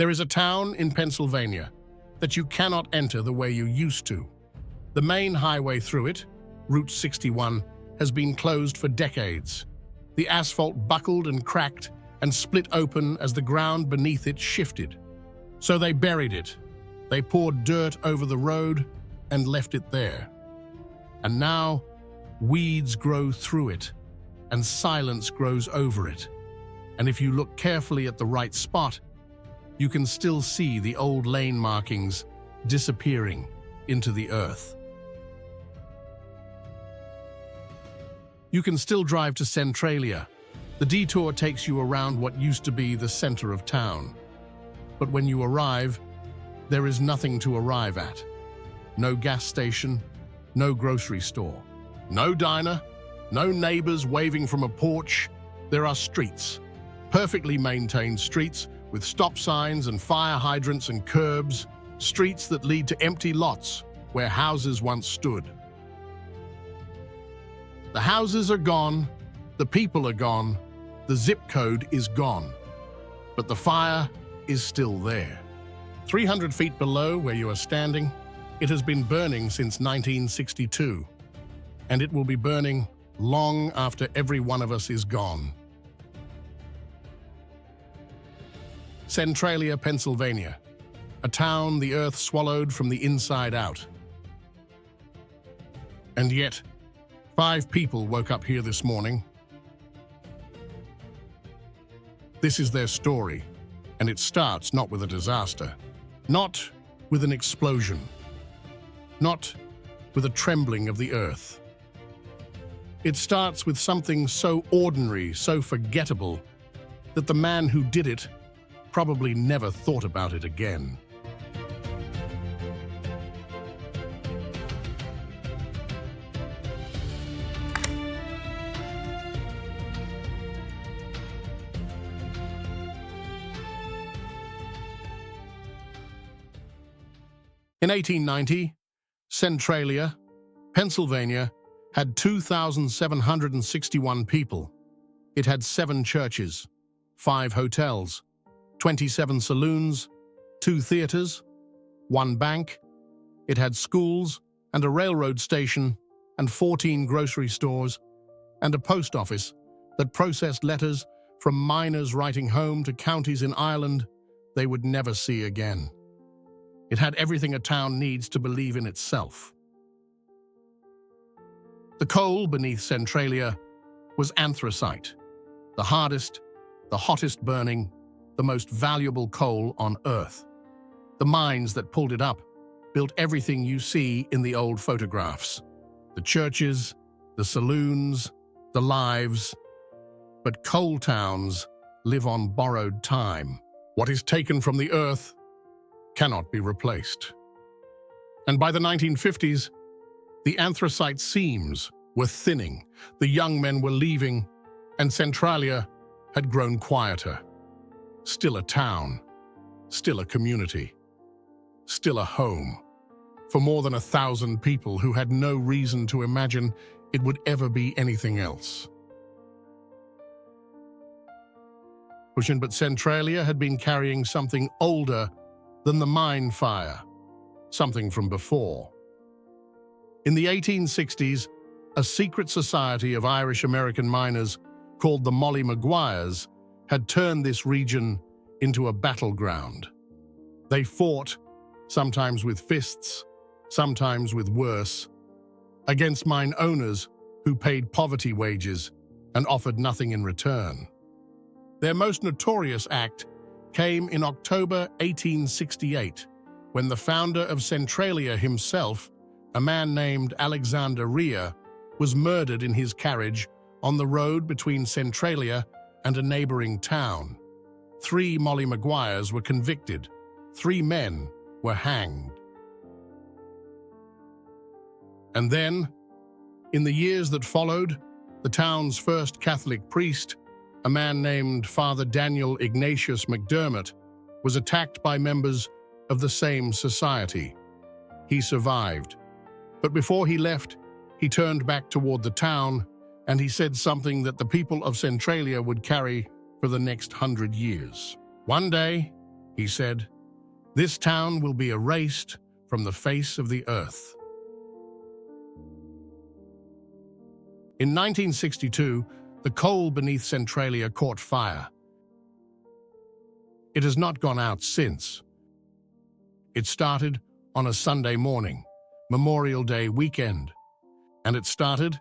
There is a town in Pennsylvania that you cannot enter the way you used to. The main highway through it, Route 61, has been closed for decades. The asphalt buckled and cracked and split open as the ground beneath it shifted. So they buried it. They poured dirt over the road and left it there. And now, weeds grow through it, and silence grows over it. And if you look carefully at the right spot, you can still see the old lane markings disappearing into the earth. You can still drive to Centralia. The detour takes you around what used to be the center of town. But when you arrive, there is nothing to arrive at. No gas station, no grocery store, no diner, no neighbors waving from a porch. There are streets, perfectly maintained streets with stop signs and fire hydrants and curbs, streets that lead to empty lots where houses once stood. The houses are gone, the people are gone, the zip code is gone, but the fire is still there. 300 feet below where you are standing, it has been burning since 1962, and it will be burning long after every one of us is gone. Centralia, Pennsylvania, a town the earth swallowed from the inside out. And yet, 5 people woke up here this morning. This is their story, and it starts not with a disaster, not with an explosion, not with a trembling of the earth. It starts with something so ordinary, so forgettable, that the man who did it probably never thought about it again. In 1890, Centralia, Pennsylvania, had 2,761 people. It had 7 churches, 5 hotels, 27 saloons, 2 theaters, 1 bank. It had schools and a railroad station and 14 grocery stores and a post office that processed letters from miners writing home to counties in Ireland they would never see again. It had everything a town needs to believe in itself. The coal beneath Centralia was anthracite, the hardest, the hottest burning, the most valuable coal on Earth. The mines that pulled it up built everything you see in the old photographs. The churches, the saloons, the lives. But coal towns live on borrowed time. What is taken from the earth cannot be replaced. And by the 1950s, the anthracite seams were thinning, the young men were leaving, and Centralia had grown quieter. Still a town, still a community, still a home, for more than 1,000 people who had no reason to imagine it would ever be anything else. But Centralia had been carrying something older than the mine fire, something from before. In the 1860s, a secret society of Irish-American miners called the Molly Maguires had turned this region into a battleground. They fought, sometimes with fists, sometimes with worse, against mine owners who paid poverty wages and offered nothing in return. Their most notorious act came in October 1868, when the founder of Centralia himself, a man named Alexander Rhea, was murdered in his carriage on the road between Centralia and a neighboring town. 3 Molly Maguires were convicted. 3 men were hanged. And then, in the years that followed, the town's first Catholic priest, a man named Father Daniel Ignatius McDermott, was attacked by members of the same society. He survived, but before he left, he turned back toward the town and he said something that the people of Centralia would carry for the next 100 years. One day, He said, "This town will be erased from the face of the earth." In 1962, the coal beneath Centralia caught fire. It has not gone out since. It started on a Sunday morning, Memorial Day weekend, and it started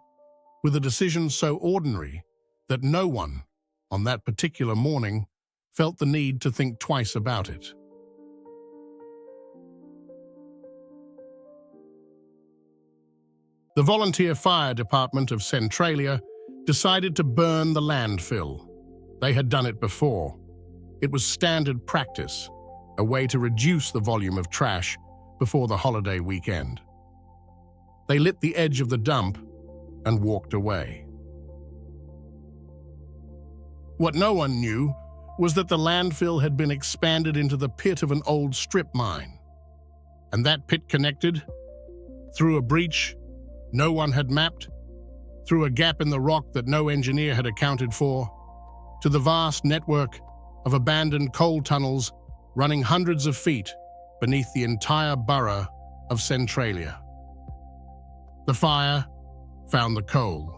with a decision so ordinary that no one, on that particular morning, felt the need to think twice about it. The volunteer fire department of Centralia decided to burn the landfill. They had done it before. It was standard practice, a way to reduce the volume of trash before the holiday weekend. They lit the edge of the dump and walked away. What no one knew was that the landfill had been expanded into the pit of an old strip mine. And that pit connected, through a breach no one had mapped, through a gap in the rock that no engineer had accounted for, to the vast network of abandoned coal tunnels running hundreds of feet beneath the entire borough of Centralia. The fire found the coal,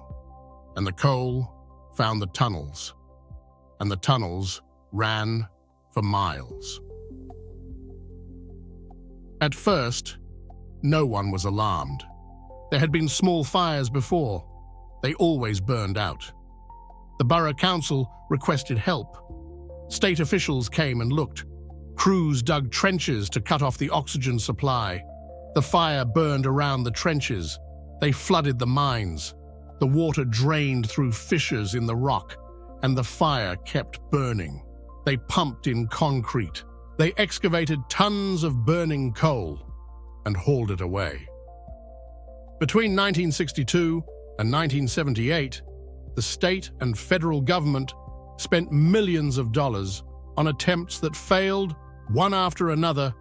and the coal found the tunnels, and the tunnels ran for miles. At first, no one was alarmed. There had been small fires before. They always burned out. The borough council requested help. State officials came and looked. Crews dug trenches to cut off the oxygen supply. The fire burned around the trenches. They flooded the mines. The water drained through fissures in the rock, and the fire kept burning. They pumped in concrete. They excavated tons of burning coal and hauled it away. Between 1962 and 1978, the state and federal government spent millions of dollars on attempts that failed one after another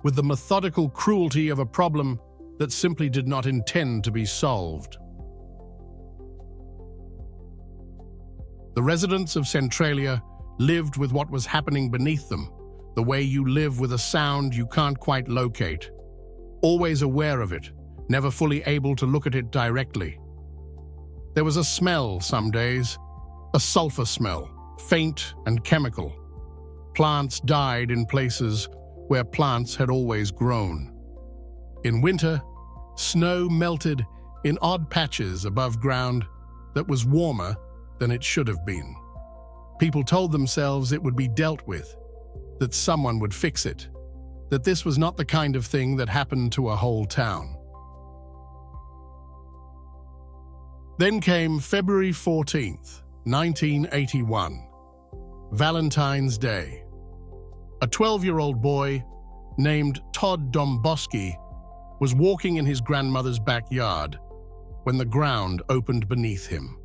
with the methodical cruelty of a problem that simply did not intend to be solved. The residents of Centralia lived with what was happening beneath them, the way you live with a sound you can't quite locate, always aware of it, never fully able to look at it directly. There was a smell some days, a sulfur smell, faint and chemical. Plants died in places where plants had always grown. In winter, snow melted in odd patches above ground that was warmer than it should have been. People told themselves it would be dealt with, that someone would fix it, that this was not the kind of thing that happened to a whole town. Then came February 14th, 1981, Valentine's Day. A 12-year-old boy named Todd Domboski was walking in his grandmother's backyard when the ground opened beneath him.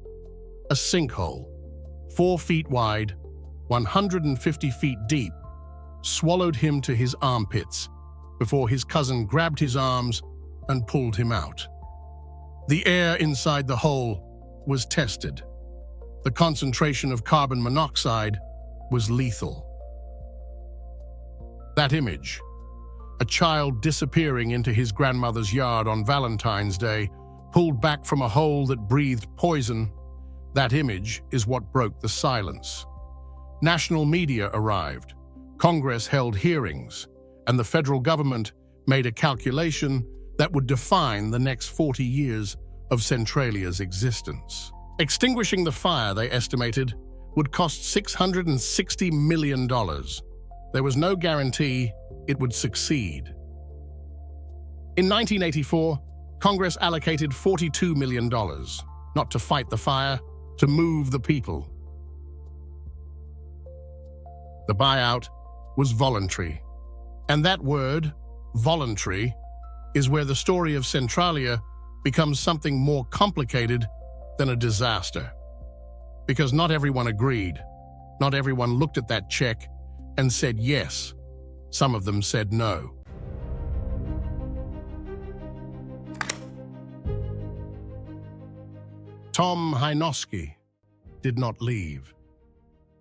A sinkhole, 4 feet wide, 150 feet deep, swallowed him to his armpits before his cousin grabbed his arms and pulled him out. The air inside the hole was tested. The concentration of carbon monoxide was lethal. That image, a child disappearing into his grandmother's yard on Valentine's Day, pulled back from a hole that breathed poison, that image is what broke the silence. National media arrived, Congress held hearings, and the federal government made a calculation that would define the next 40 years of Centralia's existence. Extinguishing the fire, they estimated, would cost $660 million. There was no guarantee it would succeed. In 1984, Congress allocated $42 million, not to fight the fire, to move the people. The buyout was voluntary. And that word, voluntary, is where the story of Centralia becomes something more complicated than a disaster. Because not everyone agreed. Not everyone looked at that check and said yes. Some of them said no. Tom Hynoski did not leave.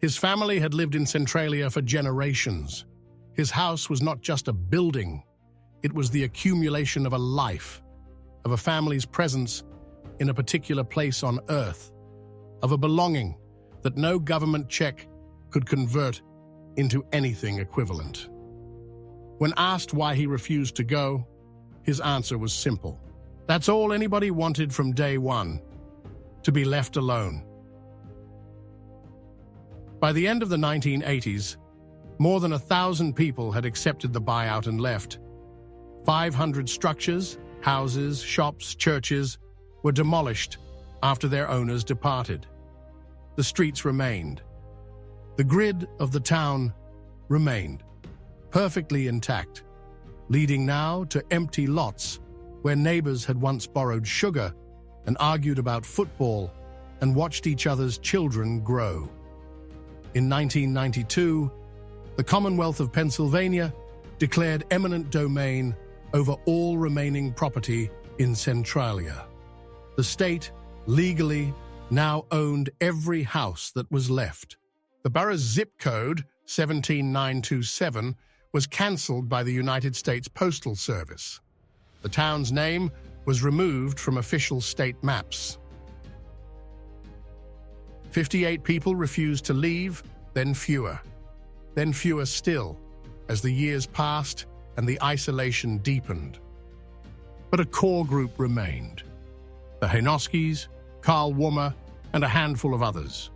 His family had lived in Centralia for generations. His house was not just a building, it was the accumulation of a life, of a family's presence in a particular place on Earth, of a belonging that no government check could convert into anything equivalent. When asked why he refused to go, his answer was simple. That's all anybody wanted from day one, to be left alone. By the end of the 1980s, more than 1,000 people had accepted the buyout and left. 500 structures, houses, shops, churches were demolished after their owners departed. The streets remained. The grid of the town remained, perfectly intact, leading now to empty lots where neighbors had once borrowed sugar and argued about football and watched each other's children grow. In 1992, the Commonwealth of Pennsylvania declared eminent domain over all remaining property in Centralia. The state legally now owned every house that was left. The borough's zip code, 17927, was cancelled by the United States Postal Service. The town's name was removed from official state maps. 58 people refused to leave, then fewer still, as the years passed and the isolation deepened. But a core group remained. The Hanoskis, Carl Wummer, and a handful of others.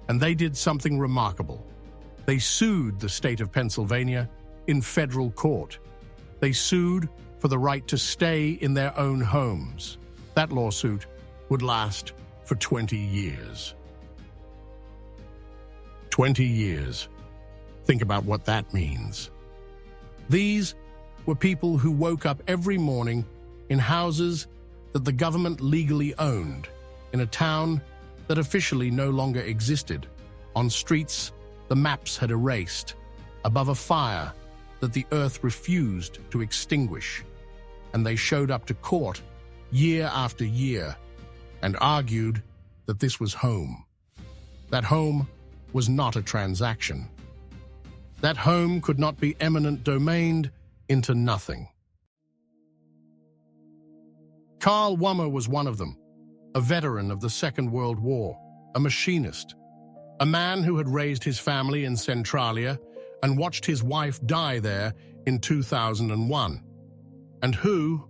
And they did something remarkable. They sued the state of Pennsylvania in federal court. They sued for the right to stay in their own homes. That lawsuit would last for 20 years. 20 years. Think about what that means. These were people who woke up every morning in houses that the government legally owned, in a town that officially no longer existed, on streets the maps had erased, above a fire that the earth refused to extinguish. And they showed up to court year after year and argued that this was home. That home was not a transaction. That home could not be eminent domained into nothing. Carl Wummer was one of them, a veteran of the Second World War, a machinist, a man who had raised his family in Centralia and watched his wife die there in 2001, and who,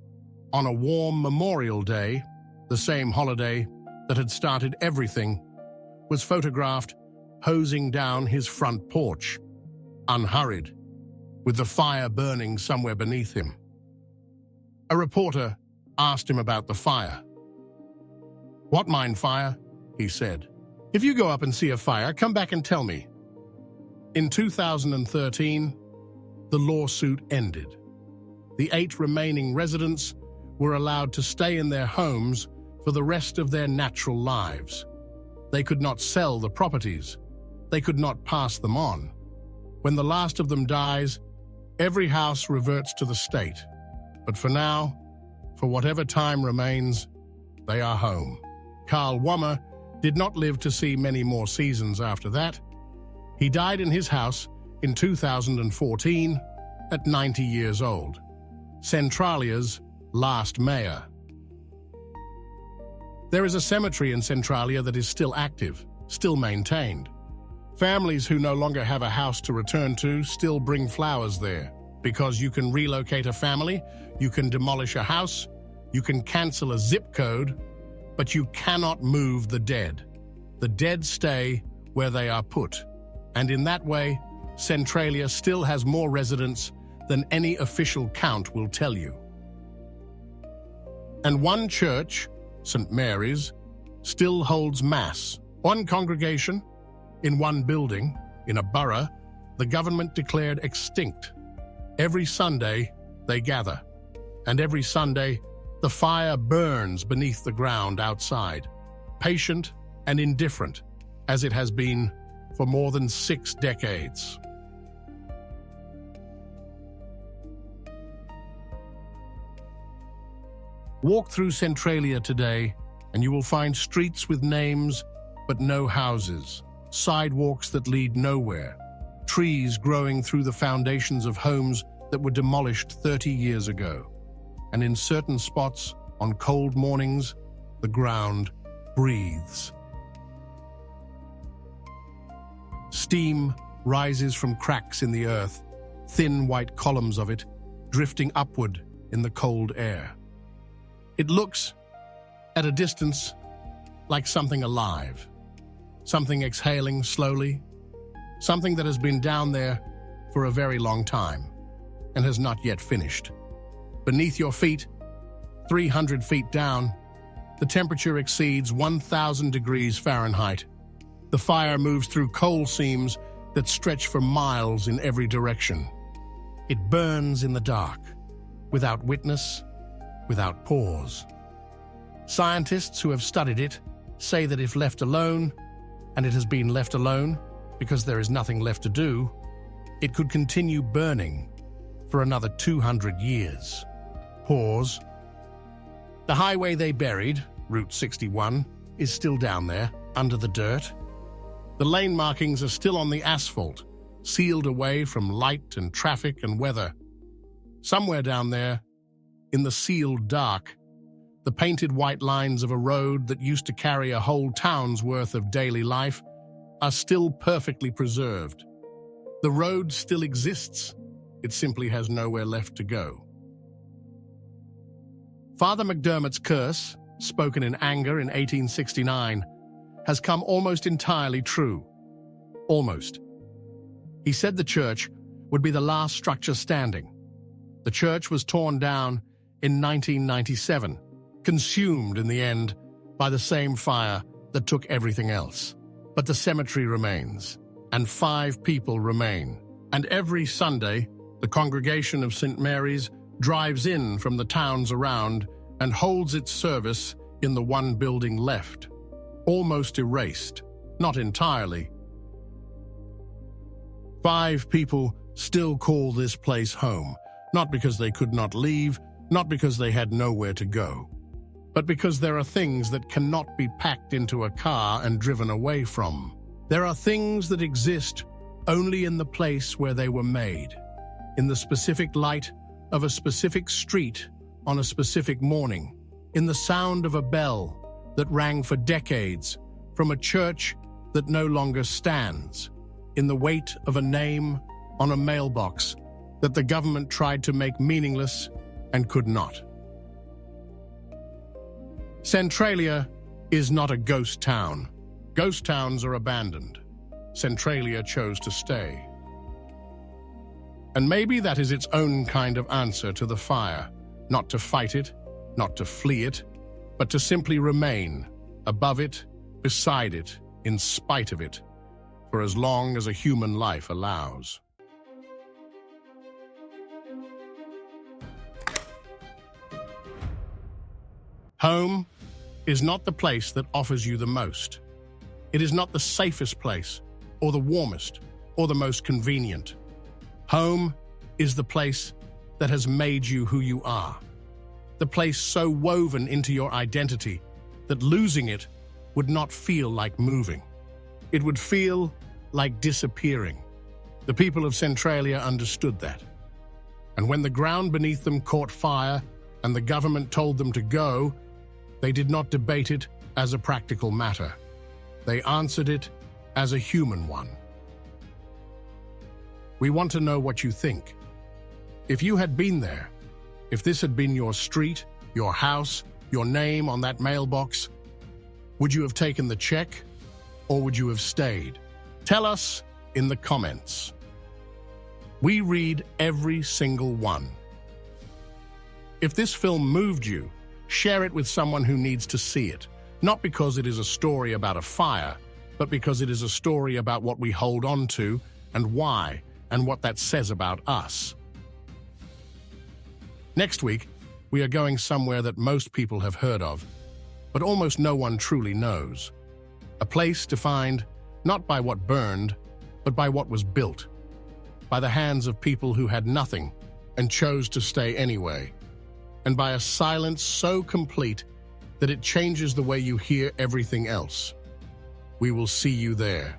on a warm Memorial Day, the same holiday that had started everything, was photographed hosing down his front porch, unhurried, with the fire burning somewhere beneath him. A reporter asked him about the fire. "What mine fire?" he said. "If you go up and see a fire, come back and tell me." In 2013, the lawsuit ended. The 8 remaining residents were allowed to stay in their homes for the rest of their natural lives. They could not sell the properties. They could not pass them on. When the last of them dies, every house reverts to the state. But for now, for whatever time remains, they are home. Carl Wummer did not live to see many more seasons after that. He died in his house in 2014 at 90 years old, Centralia's last mayor. There is a cemetery in Centralia that is still active, still maintained. Families who no longer have a house to return to still bring flowers there, because you can relocate a family, you can demolish a house, you can cancel a zip code, but you cannot move the dead. The dead stay where they are put. And in that way, Centralia still has more residents than any official count will tell you. And one church, St. Mary's, still holds Mass. One congregation, in one building, in a borough, the government declared extinct. Every Sunday, they gather. And every Sunday, the fire burns beneath the ground outside, patient and indifferent, as it has been for more than 6 decades. Walk through Centralia today, and you will find streets with names but no houses, sidewalks that lead nowhere, trees growing through the foundations of homes that were demolished 30 years ago. And in certain spots, on cold mornings, the ground breathes. Steam rises from cracks in the earth, thin white columns of it drifting upward in the cold air. It looks, at a distance, like something alive, something exhaling slowly, something that has been down there for a very long time and has not yet finished. Beneath your feet, 300 feet down, the temperature exceeds 1,000 degrees Fahrenheit. The fire moves through coal seams that stretch for miles in every direction. It burns in the dark, without witness, without pause. Scientists who have studied it say that if left alone, and it has been left alone because there is nothing left to do, it could continue burning for another 200 years. Pause. The highway they buried, Route 61, is still down there, under the dirt. The lane markings are still on the asphalt, sealed away from light and traffic and weather. Somewhere down there, in the sealed dark, the painted white lines of a road that used to carry a whole town's worth of daily life are still perfectly preserved. The road still exists. It simply has nowhere left to go. Father McDermott's curse, spoken in anger in 1869, has come almost entirely true. Almost. He said the church would be the last structure standing. The church was torn down in 1997, consumed in the end by the same fire that took everything else. But the cemetery remains, and 5 people remain. And every Sunday, the congregation of St. Mary's drives in from the towns around and holds its service in the one building left, almost erased, not entirely. 5 people still call this place home, not because they could not leave, not because they had nowhere to go, but because there are things that cannot be packed into a car and driven away from. There are things that exist only in the place where they were made, in the specific light of a specific street on a specific morning, in the sound of a bell that rang for decades from a church that no longer stands, in the weight of a name on a mailbox that the government tried to make meaningless and could not. Centralia is not a ghost town. Ghost towns are abandoned. Centralia chose to stay. And maybe that is its own kind of answer to the fire, not to fight it, not to flee it, but to simply remain above it, beside it, in spite of it, for as long as a human life allows. Home is not the place that offers you the most. It is not the safest place, or the warmest, or the most convenient. Home is the place that has made you who you are. The place so woven into your identity that losing it would not feel like moving. It would feel like disappearing. The people of Centralia understood that. And when the ground beneath them caught fire and the government told them to go, they did not debate it as a practical matter. They answered it as a human one. We want to know what you think. If you had been there, if this had been your street, your house, your name on that mailbox, would you have taken the check or would you have stayed? Tell us in the comments. We read every single one. If this film moved you, share it with someone who needs to see it, not because it is a story about a fire, but because it is a story about what we hold on to and why, and what that says about us. Next week, we are going somewhere that most people have heard of, but almost no one truly knows. A place defined not by what burned, but by what was built, by the hands of people who had nothing and chose to stay anyway, and by a silence so complete that it changes the way you hear everything else. We will see you there.